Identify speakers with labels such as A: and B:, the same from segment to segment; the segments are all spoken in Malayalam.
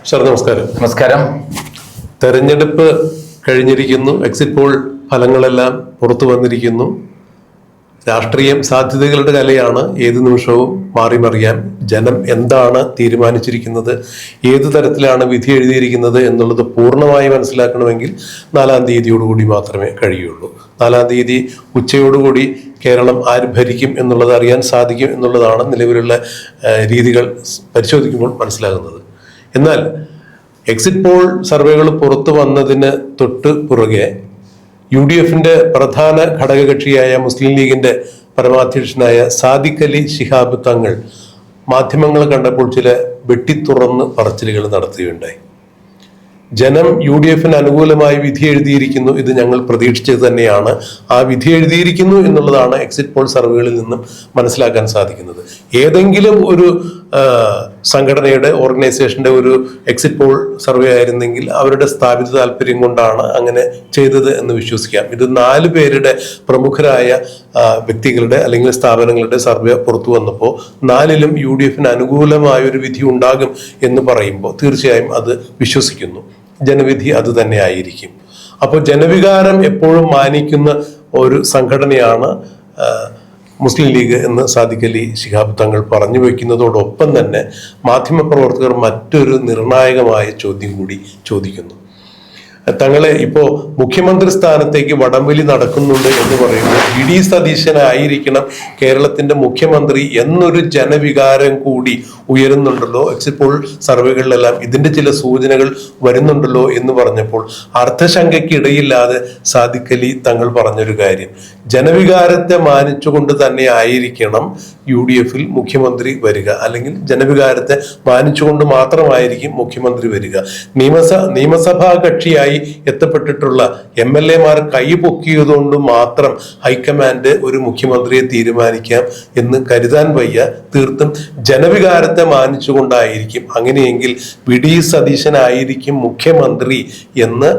A: സാർ നമസ്കാരം.
B: നമസ്കാരം.
A: തെരഞ്ഞെടുപ്പ് കഴിഞ്ഞിരിക്കുന്നു. എക്സിറ്റ് പോൾ ഫലങ്ങളെല്ലാം പുറത്തു വന്നിരിക്കുന്നു. രാഷ്ട്രീയം സാധ്യതകളുടെ കലയാണ്. ഏത് നിമിഷവും മാറി മറിയാൻ. ജനം എന്താണ് തീരുമാനിച്ചിരിക്കുന്നത്, ഏതു തരത്തിലാണ് വിധി എഴുതിയിരിക്കുന്നത് എന്നുള്ളത് പൂർണ്ണമായി മനസ്സിലാക്കണമെങ്കിൽ 4-ാം തീയതിയോടുകൂടി മാത്രമേ കഴിയുള്ളൂ. 4-ാം തീയതി ഉച്ചയോടുകൂടി കേരളം ആര് ഭരിക്കും എന്നുള്ളത് അറിയാൻ സാധിക്കും എന്നുള്ളതാണ് നിലവിലുള്ള രീതികൾ പരിശോധിക്കുമ്പോൾ മനസ്സിലാകുന്നത്. എന്നാൽ എക്സിറ്റ് പോൾ സർവേകൾ പുറത്തു വന്നതിന് തൊട്ട് പുറകെ UDFന്റെ പ്രധാന ഘടകകക്ഷിയായ മുസ്ലിം ലീഗിന്റെ പരമാധ്യക്ഷനായ സാദിഖ് അലി ശിഹാബ് തങ്ങൾ മാധ്യമങ്ങൾ കണ്ടപ്പോൾ ചില വെട്ടിത്തുറന്ന് പറച്ചിലുകൾ നടത്തുകയുണ്ടായി. ജനം UDFന് അനുകൂലമായി വിധി എഴുതിയിരിക്കുന്നു, ഇത് ഞങ്ങൾ പ്രതീക്ഷിച്ചത് തന്നെയാണ്. ആ വിധി എഴുതിയിരിക്കുന്നു എന്നുള്ളതാണ് എക്സിറ്റ് പോൾ സർവേകളിൽ നിന്നും മനസ്സിലാക്കാൻ സാധിക്കുന്നത്. ഏതെങ്കിലും ഒരു സംഘടനയുടെ ഓർഗനൈസേഷന്റെ ഒരു എക്സിറ്റ് പോൾ സർവേ ആയിരുന്നെങ്കിൽ അവരുടെ സ്ഥാപിത താല്പര്യം കൊണ്ടാണ് അങ്ങനെ ചെയ്തത് എന്ന് വിശ്വസിക്കാം. ഇത് 4 പേരുടെ പ്രമുഖരായ വ്യക്തികളുടെ അല്ലെങ്കിൽ സ്ഥാപനങ്ങളുടെ സർവേ പുറത്തു വന്നപ്പോൾ 4ലും UDFന് അനുകൂലമായ ഒരു വിധി ഉണ്ടാകും എന്ന് പറയുമ്പോൾ തീർച്ചയായും അത് വിശ്വസിക്കുന്നു. ജനവിധി അത് തന്നെ ആയിരിക്കും. അപ്പോൾ ജനവികാരം എപ്പോഴും മാനിക്കുന്ന ഒരു സംഘടനയാണ് മുസ്ലിം ലീഗ് എന്ന് സാദിഖ് അലി ശിഹാബ് തങ്ങൾ പറഞ്ഞു വയ്ക്കുന്നതോടൊപ്പം തന്നെ മാധ്യമപ്രവർത്തകർ മറ്റൊരു നിർണായകമായ ചോദ്യം കൂടി ചോദിക്കുന്നു. തങ്ങളെ ഇപ്പോ മുഖ്യമന്ത്രി സ്ഥാനത്തേക്ക് വടംവലി നടക്കുന്നുണ്ട് എന്ന് പറയുമ്പോൾ VD സതീശനായിരിക്കണം കേരളത്തിന്റെ മുഖ്യമന്ത്രി എന്നൊരു ജനവികാരം കൂടി ഉയരുന്നുണ്ടല്ലോ. എക്സിറ്റ് പോൾ സർവേകളിലെല്ലാം ഇതിന്റെ ചില സൂചനകൾ വരുന്നുണ്ടല്ലോ എന്ന് പറഞ്ഞപ്പോൾ അർത്ഥശങ്കയ്ക്കിടയില്ലാതെ സാദിഖ് അലി തങ്ങൾ പറഞ്ഞൊരു കാര്യം, ജനവികാരത്തെ മാനിച്ചുകൊണ്ട് തന്നെ ആയിരിക്കണം UDFൽ മുഖ്യമന്ത്രി വരിക, അല്ലെങ്കിൽ ജനവികാരത്തെ മാനിച്ചുകൊണ്ട് മാത്രമായിരിക്കും മുഖ്യമന്ത്രി വരിക. നിയമസഭാ കക്ഷിയായി എത്തപ്പെട്ടിട്ടുള്ള MLA-മാർ കൈപൊക്കിയതുകൊണ്ട് മാത്രം ഹൈക്കമാൻഡ് ഒരു മുഖ്യമന്ത്രിയെ തീരുമാനിക്കാം എന്ന് കരുതാൻ വയ്യ. തീർത്തും ജനവികാരത്തെ മാനിച്ചുകൊണ്ടായിരിക്കും. അങ്ങനെയെങ്കിൽ VD സതീശനായിരിക്കും മുഖ്യമന്ത്രി എന്ന്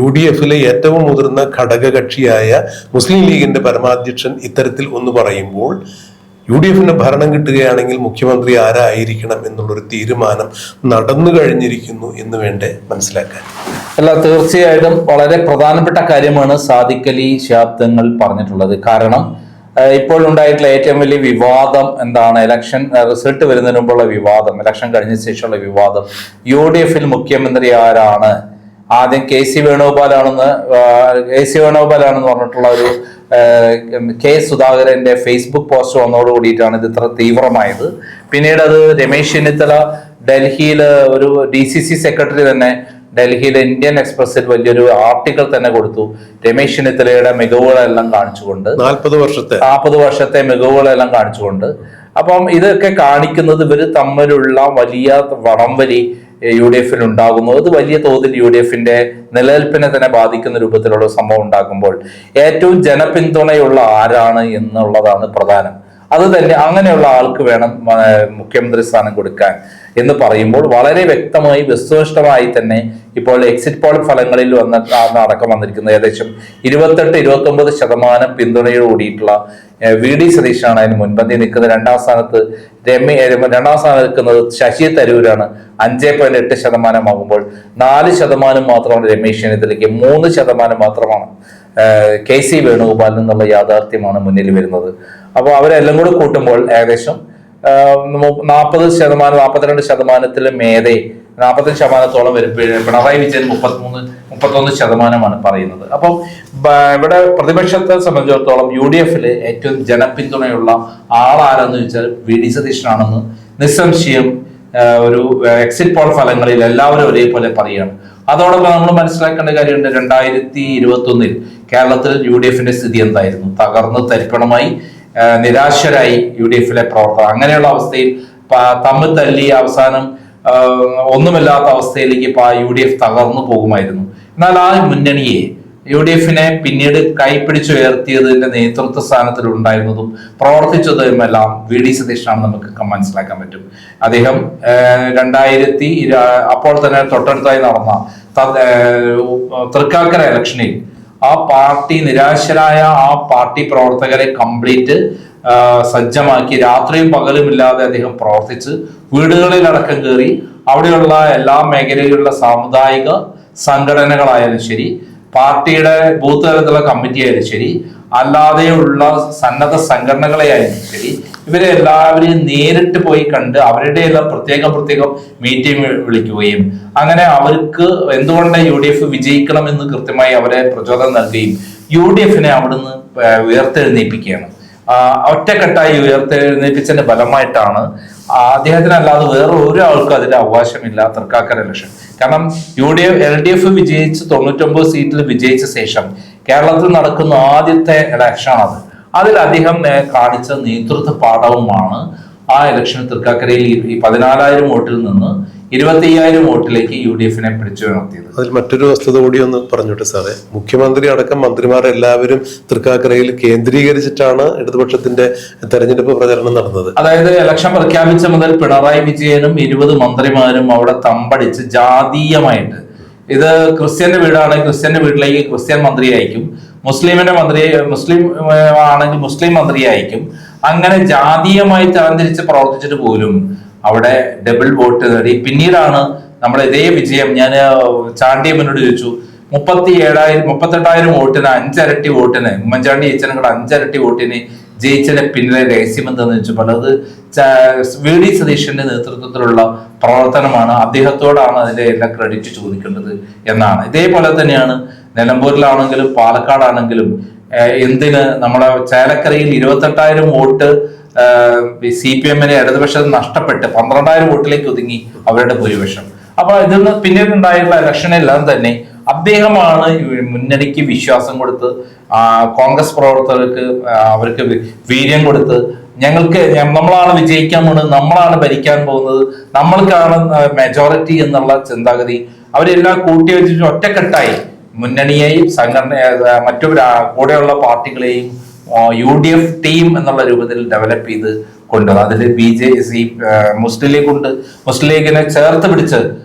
A: UDFലെ ഏറ്റവും മുതിർന്ന ഘടകകക്ഷിയായ മുസ്ലിം ലീഗിന്റെ പരമാധ്യക്ഷൻ ഇത്തരത്തിൽ ഒന്ന് പറയുമ്പോൾ UDFന് ഭരണം കിട്ടുകയാണെങ്കിൽ മുഖ്യമന്ത്രി ആരായിരിക്കണം എന്നുള്ളൊരു തീരുമാനം നടന്നു കഴിഞ്ഞിരിക്കുന്നു എന്ന് വേണ്ടേ മനസ്സിലാക്കാൻ.
B: അല്ല, തീർച്ചയായിട്ടും വളരെ പ്രധാനപ്പെട്ട കാര്യമാണ് സാദിഖ് അലി ശിഹാബ് തങ്ങൾ പറഞ്ഞിട്ടുള്ളത്. കാരണം ഇപ്പോൾ ഉണ്ടായിട്ടുള്ള ഏറ്റവും വലിയ വിവാദം എന്താണ്? ഇലക്ഷൻ റിസൾട്ട് വരുന്നതിന് മുമ്പുള്ള വിവാദം, ഇലക്ഷൻ കഴിഞ്ഞ ശേഷമുള്ള വിവാദം. UDFൽ മുഖ്യമന്ത്രി ആരാണ്? ആദ്യം KC വേണുഗോപാലാണെന്ന് പറഞ്ഞിട്ടുള്ള ഒരു K സുധാകരന്റെ ഫേസ്ബുക്ക് പോസ്റ്റ് വന്നതോടുകൂടിയിട്ടാണ് ഇത് ഇത്ര തീവ്രമായത്. പിന്നീട് അത് രമേശ് ചെന്നിത്തല ഡൽഹിയിൽ ഒരു DCC സെക്രട്ടറി തന്നെ ഡൽഹിയിലെ ഇന്ത്യൻ എക്സ്പ്രസിൽ വലിയൊരു ആർട്ടിക്കിൾ തന്നെ കൊടുത്തു, രമേശ് ചെന്നിത്തലയുടെ മികവുകളെല്ലാം കാണിച്ചുകൊണ്ട് 40 വർഷത്തെ മികവുകളെല്ലാം കാണിച്ചുകൊണ്ട്. അപ്പം ഇതൊക്കെ കാണിക്കുന്നത് ഇവര് തമ്മിലുള്ള വലിയ വടംവലി UDFൽ ഉണ്ടാകുന്നു. അത് വലിയ തോതിൽ UDFന്റെ നിലനിൽപ്പിനെ തന്നെ ബാധിക്കുന്ന രൂപത്തിലുള്ള സംഭവം ഉണ്ടാക്കുമ്പോൾ ഏറ്റവും ജനപിന്തുണയുള്ള ആരാണ് എന്നുള്ളതാണ് പ്രധാനം. അത് തന്നെ അങ്ങനെയുള്ള ആൾക്ക് വേണം മുഖ്യമന്ത്രി സ്ഥാനം കൊടുക്കാൻ എന്ന് പറയുമ്പോൾ വളരെ വ്യക്തമായി വസ്തുനിഷ്ഠമായി തന്നെ ഇപ്പോൾ എക്സിറ്റ് പോൾ ഫലങ്ങളിൽ അടക്കം വന്നിരിക്കുന്നത് ഏകദേശം 28-29% പിന്തുണയോട് കൂടിയിട്ടുള്ള VD സതീശനാണ് അതിന് മുൻപന്തി നിൽക്കുന്നത്. രണ്ടാം സ്ഥാനത്ത് നിൽക്കുന്നത് ശശി തരൂരാണ് 5.8% ആകുമ്പോൾ 4% മാത്രമാണ് രമേശ് ചെന്നിത്തലയ്ക്ക്, 3% മാത്രമാണ് KC വേണുഗോപാൽ എന്നുള്ള യാഥാർത്ഥ്യമാണ് മുന്നിൽ വരുന്നത്. അപ്പോൾ അവരെല്ലാം കൂടി കൂട്ടുമ്പോൾ ഏകദേശം 40%-42% മേധേ 45% വരുമ്പോഴേ പിണറായി വിജയൻ 33-31% പറയുന്നത്. അപ്പം ഇവിടെ പ്രതിപക്ഷത്തെ സംബന്ധിച്ചിടത്തോളം UDFല് ഏറ്റവും ജനപിന്തുണയുള്ള ആളാരെന്ന് ചോദിച്ചാൽ VD സതീശനാണെന്ന് നിസ്സംശയം ഒരു എക്സിറ്റ് പോൾ ഫലങ്ങളിൽ എല്ലാവരും ഒരേപോലെ പറയുകയാണ്. അതോടൊപ്പം നമ്മൾ മനസ്സിലാക്കേണ്ട കാര്യമുണ്ട്, 2021 കേരളത്തിൽ UDFന്റെ സ്ഥിതി എന്തായിരുന്നു? തകർന്ന് തരിപ്പണമായി, നിരാശരായി UDFലെ പ്രവർത്തകർ. അങ്ങനെയുള്ള അവസ്ഥയിൽ തമ്മിൽ തല്ലി അവസാനം ഒന്നുമില്ലാത്ത അവസ്ഥയിലേക്ക് UDF തകർന്നു പോകുമായിരുന്നു. എന്നാൽ ആ മുന്നണിയെ UDFനെ പിന്നീട് കൈപ്പിടിച്ചുയർത്തിയതിന്റെ നേതൃത്വ സ്ഥാനത്തിൽ ഉണ്ടായിരുന്നതും പ്രവർത്തിച്ചതുമെല്ലാം VD സതീശനാണെന്ന് നമുക്ക് മനസ്സിലാക്കാൻ പറ്റും. അദ്ദേഹം അപ്പോൾ തന്നെ തൊട്ടടുത്തായി നടന്ന തൃക്കാക്കര ഇലക്ഷനിൽ ആ പാർട്ടി നിരാശരായ ആ പാർട്ടി പ്രവർത്തകരെ കംപ്ലീറ്റ് സജ്ജമാക്കി രാത്രിയും പകലുമില്ലാതെ അദ്ദേഹം പ്രവർത്തിച്ച് വീടുകളിൽ അടക്കം കയറി അവിടെയുള്ള എല്ലാ മേഖലയിലുള്ള സാമുദായിക സംഘടനകളായാലും ശരി, പാർട്ടിയുടെ ബൂത്ത് തലത്തിലുള്ള കമ്മിറ്റി ആയാലും ശരി, അല്ലാതെയുള്ള സന്നദ്ധ സംഘടനകളെയായാലും ശരി, ഇവരെ എല്ലാവരെയും നേരിട്ട് പോയി കണ്ട് അവരുടെ എല്ലാം പ്രത്യേകം മീറ്റിംഗ് വിളിക്കുകയും അങ്ങനെ അവർക്ക് എന്തുകൊണ്ട് UDF വിജയിക്കണമെന്ന് കൃത്യമായി അവരെ പ്രചോദനം നൽകുകയും UDFനെ അവിടുന്ന് ഉയർത്തെഴുന്നേൽപ്പിക്കുകയാണ്. ഒറ്റക്കെട്ടായി ഉയർത്തെഴുന്നേൽപ്പിച്ചതിന്റെ ഫലമായിട്ടാണ് അദ്ദേഹത്തിനല്ലാതെ വേറെ ഒരാൾക്കും അതിന്റെ അവകാശമില്ല തൃക്കാക്കര ഇലക്ഷൻ. കാരണം LDF വിജയിച്ച് 99 സീറ്റിൽ വിജയിച്ച ശേഷം കേരളത്തിൽ നടക്കുന്ന ആദ്യത്തെ ഇലക്ഷനാണത്. അതിൽ അദ്ദേഹം കാണിച്ച നേതൃത്വ പാഠവുമാണ് ആ ഇലക്ഷൻ തൃക്കാക്കരയിൽ ഈ 14,000 വോട്ടിൽ നിന്ന് 25,000 വോട്ടിലേക്ക് UDFനെ പിടിച്ചു നടത്തിയത്.
A: അതിൽ മറ്റൊരു വസ്തുത കൂടി ഒന്ന് പറഞ്ഞോട്ടെ സാറേ. മുഖ്യമന്ത്രി അടക്കം മന്ത്രിമാർ എല്ലാവരും തൃക്കാക്കരയിൽ കേന്ദ്രീകരിച്ചിട്ടാണ് ഇടതുപക്ഷത്തിന്റെ തെരഞ്ഞെടുപ്പ് പ്രചരണം നടന്നത്.
B: അതായത് ഇലക്ഷൻ പ്രഖ്യാപിച്ച മുതൽ പിണറായി വിജയനും 20 മന്ത്രിമാരും അവിടെ തമ്പടിച്ച് ജാതീയമായിട്ട്, ഇത് ക്രിസ്ത്യന്റെ വീടാണെങ്കിൽ ക്രിസ്ത്യന്റെ വീട്ടിലേക്ക് ക്രിസ്ത്യൻ മന്ത്രി അയക്കും, മുസ്ലിം ആണെങ്കിൽ മുസ്ലിം മന്ത്രി അയക്കും. അങ്ങനെ ജാതീയമായി തരംതിരിച്ച് പ്രവർത്തിച്ചിട്ട് പോലും അവിടെ ഡബിൾ വോട്ട് നേടി. പിന്നീടാണ് നമ്മുടെ ഇതേ വിജയം, ഞാൻ ചാണ്ടിയമ്മനോട് ചോദിച്ചു, 38,000 വോട്ടിന് 5 ഇരട്ടി വോട്ടിന് ഉമ്മൻചാണ്ടി ജയിച്ചതിനേക്കാൾ 5 ഇരട്ടി വോട്ടിന് ജയിച്ചതിന്റെ പിന്നിലെ രഹസ്യം എന്താണെന്ന് ചോദിച്ചപ്പോൾ അത് VD സതീശന്റെ നേതൃത്വത്തിലുള്ള പ്രവർത്തനമാണ്, അദ്ദേഹത്തോടാണ് അതിന്റെ എല്ലാ ക്രെഡിറ്റ് ചോദിക്കേണ്ടത് എന്നാണ്. ഇതേപോലെ തന്നെയാണ് നിലമ്പൂരിലാണെങ്കിലും പാലക്കാടാണെങ്കിലും എന്തിന് നമ്മുടെ ചേലക്കരയിൽ 28,000 വോട്ട് CPMനെ ഇടതുപക്ഷം നഷ്ടപ്പെട്ട് 12,000 വോട്ടിലേക്ക് ഒതുങ്ങി അവരുടെ ഭൂരിപക്ഷം. അപ്പൊ ഇതിൽ നിന്ന് പിന്നീട് ഉണ്ടായിട്ടുള്ള ഇലക്ഷനെല്ലാം തന്നെ അദ്ദേഹമാണ് മുന്നണിക്ക് വിശ്വാസം കൊടുത്ത്, കോൺഗ്രസ് പ്രവർത്തകർക്ക് അവർക്ക് വീര്യം കൊടുത്ത്, നമ്മളാണ് വിജയിക്കാൻ പോകുന്നത്, നമ്മളാണ് ഭരിക്കാൻ പോകുന്നത്, നമ്മൾക്കാണ് മെജോറിറ്റി എന്നുള്ള ചിന്താഗതി അവരെല്ലാം കൂട്ടിവെച്ചിട്ട് ഒറ്റക്കെട്ടായി മുന്നണിയെയും മറ്റു കൂടെയുള്ള പാർട്ടികളെയും UDF ടീം എന്നുള്ള രൂപത്തിൽ ഡെവലപ്പ് ചെയ്ത് കൊണ്ടുവന്നത്. അതിൽ മുസ്ലിം ലീഗിനെ ചേർത്ത് പിടിച്ച്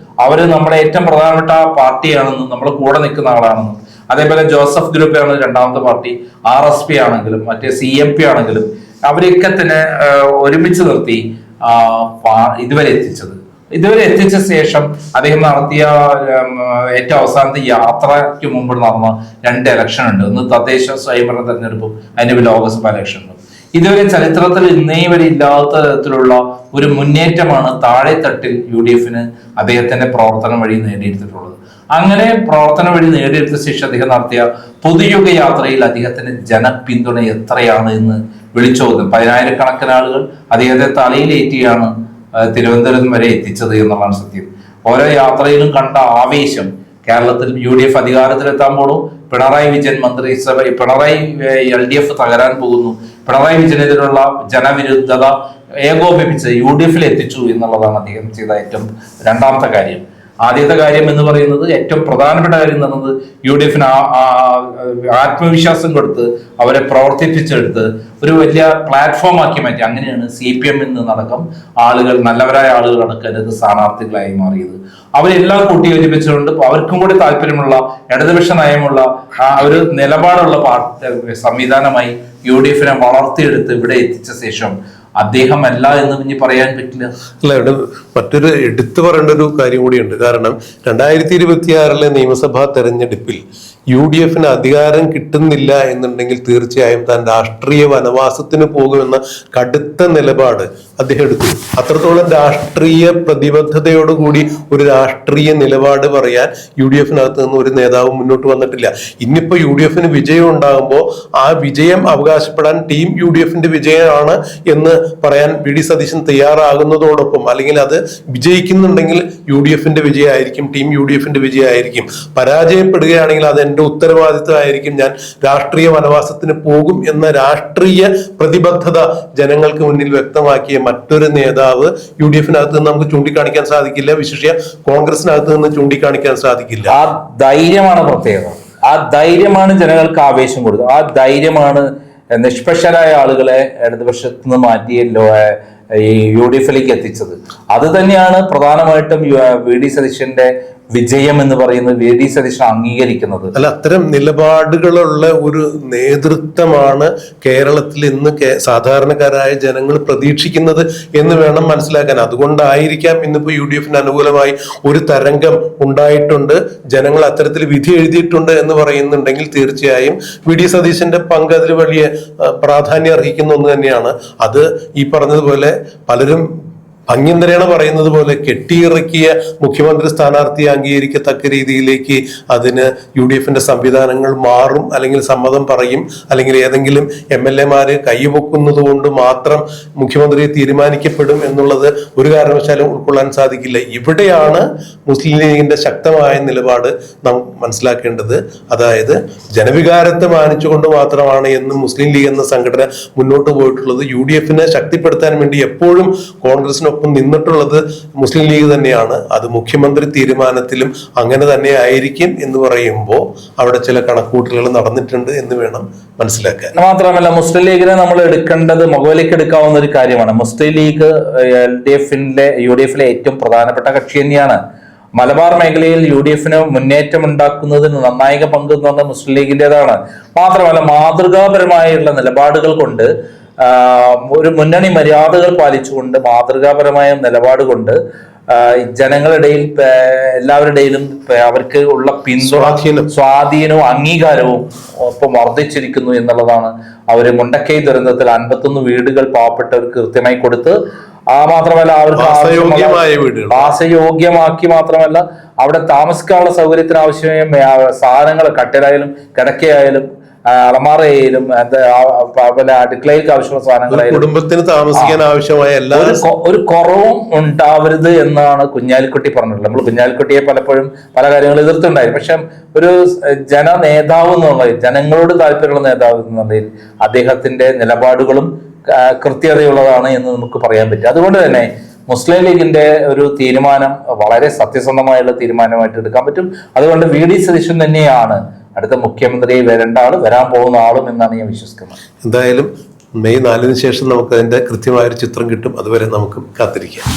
B: അവര് നമ്മുടെ ഏറ്റവും പ്രധാനപ്പെട്ട പാർട്ടിയാണെന്നും നമ്മുടെ കൂടെ നിൽക്കുന്ന ആളാണെന്നും, അതേപോലെ ജോസഫ് ഗ്രൂപ്പാണ് രണ്ടാമത്തെ പാർട്ടി, RSP ആണെങ്കിലും മറ്റേ CMP ആണെങ്കിലും അവരെയൊക്കെ തന്നെ ഒരുമിച്ച് നിർത്തി ഇതുവരെ എത്തിച്ച ശേഷം അദ്ദേഹം നടത്തിയ ഏറ്റവും അവസാനത്തെ യാത്രയ്ക്ക് മുമ്പ് നടന്ന 2 ഇലക്ഷൻ ഉണ്ട്. ഒന്ന് തദ്ദേശ സ്വയംഭരണ തെരഞ്ഞെടുപ്പും അതിന്റെ ലോക്സഭ ഇലക്ഷനും. ഇതുവരെ ചരിത്രത്തിൽ ഇന്നേ വരെ ഇല്ലാത്ത തരത്തിലുള്ള ഒരു മുന്നേറ്റമാണ് താഴെത്തട്ടിൽ UDFന് അദ്ദേഹത്തിന്റെ പ്രവർത്തനം വഴി നേടിയെടുത്തിട്ടുള്ളത്. അങ്ങനെ പ്രവർത്തനം വഴി നേടിയെടുത്ത ശേഷം അദ്ദേഹം നടത്തിയ പുതുയുഗ യാത്രയിൽ അദ്ദേഹത്തിന്റെ ജനപിന്തുണ എത്രയാണ് എന്ന് വിളിച്ചോതും. 10,000-കണക്കിന് ആളുകൾ അദ്ദേഹത്തെ തലയിലേറ്റിയാണ് തിരുവനന്തപുരം വരെ എത്തിച്ചത് എന്നുള്ളതാണ് സത്യം. ഓരോ യാത്രയിലും കണ്ട ആവേശം, കേരളത്തിൽ UDF അധികാരത്തിലെത്താൻ പോണു, പിണറായി വിജയൻ മന്ത്രിസഭ, LDF തകരാൻ പോകുന്നു, പിണറായി വിജയനെതിരുള്ള ജനവിരുദ്ധത ഏകോപിപ്പിച്ച് UDFൽ എത്തിച്ചു എന്നുള്ളതാണ് അദ്ദേഹം ചെയ്ത ഏറ്റവും രണ്ടാമത്തെ കാര്യം. ആദ്യത്തെ കാര്യം എന്ന് പറയുന്നത്, ഏറ്റവും പ്രധാനപ്പെട്ട കാര്യം എന്ന് പറയുന്നത് UDFന് ആത്മവിശ്വാസം കൊടുത്ത് അവരെ പ്രവർത്തിപ്പിച്ചെടുത്ത് ഒരു വലിയ പ്ലാറ്റ്ഫോം ആക്കി മാറ്റി. അങ്ങനെയാണ് CPM നടക്കം ആളുകൾ, നല്ലവരായ ആളുകൾ അടക്കം സ്ഥാനാർത്ഥികളായി മാറിയത്. അവരെല്ലാം കൂട്ടിയോജിപ്പിച്ചുകൊണ്ട് അവർക്കും കൂടി താല്പര്യമുള്ള ഇടതുപക്ഷ നയമുള്ള ഒരു നിലപാടുള്ള സംവിധാനമായി UDFനെ വളർത്തിയെടുത്ത് ഇവിടെ എത്തിച്ച ശേഷം അദ്ദേഹമല്ല എന്ന് ഇനി പറയാൻ പറ്റില്ല.
A: അല്ല, ഇവിടെ മറ്റൊരു എടുത്തു പറയേണ്ട ഒരു കാര്യം കൂടിയുണ്ട്. കാരണം 2026 നിയമസഭാ തെരഞ്ഞെടുപ്പിൽ UDFന് അധികാരം കിട്ടുന്നില്ല എന്നുണ്ടെങ്കിൽ തീർച്ചയായും താൻ രാഷ്ട്രീയ വനവാസത്തിന് പോകുമെന്ന കടുത്ത നിലപാട് അദ്ദേഹം എടുത്തു. അത്രത്തോളം രാഷ്ട്രീയ പ്രതിബദ്ധതയോടുകൂടി ഒരു രാഷ്ട്രീയ നിലപാട് പറയാൻ UDFനകത്ത് നിന്ന് ഒരു നേതാവും മുന്നോട്ട് വന്നിട്ടില്ല. ഇന്നിപ്പോ UDFന് വിജയം ഉണ്ടാകുമ്പോൾ ആ വിജയം അവകാശപ്പെടാൻ ടീം UDFന്റെ വിജയമാണ് എന്ന് പറയാൻ VD സതീശൻ തയ്യാറാകുന്നതോടൊപ്പം, അല്ലെങ്കിൽ അത് വിജയിക്കുന്നുണ്ടെങ്കിൽ UDFന്റെ വിജയമായിരിക്കും, ടീം UDFന്റെ വിജയമായിരിക്കും. പരാജയപ്പെടുകയാണെങ്കിൽ അത് എന്റെ ഉത്തരവാദിത്വമായിരിക്കും, ഞാൻ രാഷ്ട്രീയ വനവാസത്തിന് പോകും എന്ന രാഷ്ട്രീയ പ്രതിബദ്ധത ജനങ്ങൾക്ക് മുന്നിൽ വ്യക്തമാക്കിയ മറ്റൊരു നേതാവ് UDFനകത്ത് നിന്ന് നമുക്ക് ചൂണ്ടിക്കാണിക്കാൻ സാധിക്കില്ല, വിശേഷിച്ച് കോൺഗ്രസിനകത്ത് നിന്ന് ചൂണ്ടിക്കാണിക്കാൻ സാധിക്കില്ല.
B: ആ ധൈര്യമാണ് പ്രത്യേകത. ആ ധൈര്യമാണ് ജനങ്ങൾക്ക് ആവേശം കൊടുത്തത്. ആ ധൈര്യമാണ് നിഷ്പക്ഷരായ ആളുകളെ ഇടതുപക്ഷത്ത് നിന്ന് മാറ്റി ഈ UDF-ലേക്ക് എത്തിച്ചത്. അത് തന്നെയാണ് പ്രധാനമായിട്ടും VD സതീശന്റെ വിജയം എന്ന് പറയുന്നത്. VD സതീശൻ അംഗീകരിക്കുന്നത്
A: അല്ല, അത്തരം നിലപാടുകളുള്ള ഒരു നേതൃത്വമാണ് കേരളത്തിൽ ഇന്ന് സാധാരണക്കാരായ ജനങ്ങൾ പ്രതീക്ഷിക്കുന്നത് എന്ന് വേണം മനസ്സിലാക്കാൻ. അതുകൊണ്ടായിരിക്കാം ഇന്നിപ്പോ UDF-ന് അനുകൂലമായി ഒരു തരംഗം ഉണ്ടായിട്ടുണ്ട്, ജനങ്ങൾ അത്തരത്തിൽ വിധി എഴുതിയിട്ടുണ്ട് എന്ന് പറയുന്നുണ്ടെങ്കിൽ തീർച്ചയായും VD സതീശന്റെ പങ്ക് അതിൽ വലിയ പ്രാധാന്യം അർഹിക്കുന്ന ഒന്ന് തന്നെയാണ്. അത് ഈ പറഞ്ഞതുപോലെ പലരും ഭംഗ്യന്തരേണ പറയുന്നത് പോലെ കെട്ടിയിറക്കിയ മുഖ്യമന്ത്രി സ്ഥാനാർത്ഥിയെ അംഗീകരിക്കത്തക്ക രീതിയിലേക്ക് അതിന് UDF-ന്റെ സംവിധാനങ്ങൾ മാറും, അല്ലെങ്കിൽ സമ്മതം പറയും, അല്ലെങ്കിൽ ഏതെങ്കിലും MLA-മാര് കൈവക്കുന്നത് കൊണ്ട് മാത്രം മുഖ്യമന്ത്രി തീരുമാനിക്കപ്പെടും എന്നുള്ളത് ഒരു കാരണവശാലും ഉൾക്കൊള്ളാൻ സാധിക്കില്ല. ഇവിടെയാണ് മുസ്ലിം ലീഗിന്റെ ശക്തമായ നിലപാട് നാം മനസ്സിലാക്കേണ്ടത്. അതായത് ജനവികാരത്തെ മാനിച്ചുകൊണ്ട് മാത്രമാണ് എന്ന് മുസ്ലിം ലീഗ് എന്ന സംഘടന മുന്നോട്ട് പോയിട്ടുള്ളത്. UDF-നെ ശക്തിപ്പെടുത്താൻ വേണ്ടി എപ്പോഴും കോൺഗ്രസിനൊപ്പം നിന്നിട്ടുള്ളത് മുസ്ലിം ലീഗ് തന്നെയാണ്. അത് മുഖ്യമന്ത്രി തീരുമാനത്തിലും അങ്ങനെ തന്നെ ആയിരിക്കും എന്ന് പറയുമ്പോൾ അവിടെ ചില കണക്കൂട്ടലുകൾ നടന്നിട്ടുണ്ട് എന്ന് വേണം മനസ്സിലാക്കാൻ.
B: മാത്രമല്ല, മുസ്ലിം ലീഗിനെ നമ്മൾ എടുക്കേണ്ടത് മുകളിലേക്ക് എടുക്കാവുന്ന ഒരു കാര്യമാണ്. മുസ്ലിം ലീഗ് UDF-ലെ ഏറ്റവും പ്രധാനപ്പെട്ട കക്ഷി തന്നെയാണ്. മലബാർ മേഖലയിൽ UDF-ന് മുന്നേറ്റം ഉണ്ടാക്കുന്നതിന് നിർണായക പങ്ക് എന്ന് പറഞ്ഞാൽ മുസ്ലിം ലീഗിൻ്റെതാണ്. മാത്രമല്ല, മാതൃകാപരമായുള്ള നിലപാടുകൾ കൊണ്ട്, ഒരു മുന്നണി മര്യാദകൾ പാലിച്ചുകൊണ്ട്, മാതൃകാപരമായ നിലപാട് കൊണ്ട് ജനങ്ങളിടയിൽ എല്ലാവരുടെയും അവർക്ക് ഉള്ള സ്വാധീനവും അംഗീകാരവും ഒപ്പം വർദ്ധിച്ചിരിക്കുന്നു എന്നുള്ളതാണ്. അവര് മുണ്ടക്കൈ ദുരന്തത്തിൽ 51 വീടുകൾ പാവപ്പെട്ടവർക്ക് കൃത്യമായി കൊടുത്ത്, മാത്രമല്ല അവർക്ക് വാസയോഗ്യമാക്കി, മാത്രമല്ല അവിടെ താമസിക്കാനുള്ള സൗകര്യത്തിന് ആവശ്യമായ സാധനങ്ങൾ, കട്ടിലായാലും കിടക്കയായാലും അലമാറയായാലും അടുക്കളയിലേക്ക് ആവശ്യമുള്ള സാധനങ്ങളായാലും
A: കുടുംബത്തിന് താമസിക്കാൻ ആവശ്യമായ എല്ലാ
B: ഒരു കുറവും ഉണ്ടാവരുത് എന്നാണ് കുഞ്ഞാലിക്കുട്ടി പറഞ്ഞിട്ടുള്ളത്. നമ്മൾ കുഞ്ഞാലിക്കുട്ടിയെ പലപ്പോഴും പല കാര്യങ്ങളും എതിർത്തുണ്ടായിരുന്നു. പക്ഷെ ഒരു ജനനേതാവ് എന്നുള്ളത്, ജനങ്ങളോട് താല്പര്യമുള്ള നേതാവ് എന്നുള്ളതിൽ അദ്ദേഹത്തിന്റെ നിലപാടുകളും കൃത്യതയുള്ളതാണ് എന്ന് നമുക്ക് പറയാൻ പറ്റും. അതുകൊണ്ട് തന്നെ മുസ്ലിം ലീഗിന്റെ ഒരു തീരുമാനം വളരെ സത്യസന്ധമായുള്ള തീരുമാനമായിട്ട് എടുക്കാൻ പറ്റും. അതുകൊണ്ട് VD സതീശൻ തന്നെയാണ് അടുത്ത മുഖ്യമന്ത്രി വരാൻ പോകുന്ന ആളും എന്നാണ് ഞാൻ വിശ്വസിക്കുന്നത്.
A: എന്തായാലും മെയ് 4-ന് ശേഷം നമുക്ക് അതിന്റെ കൃത്യമായൊരു ചിത്രം കിട്ടും. അതുവരെ നമുക്ക് കാത്തിരിക്കാം.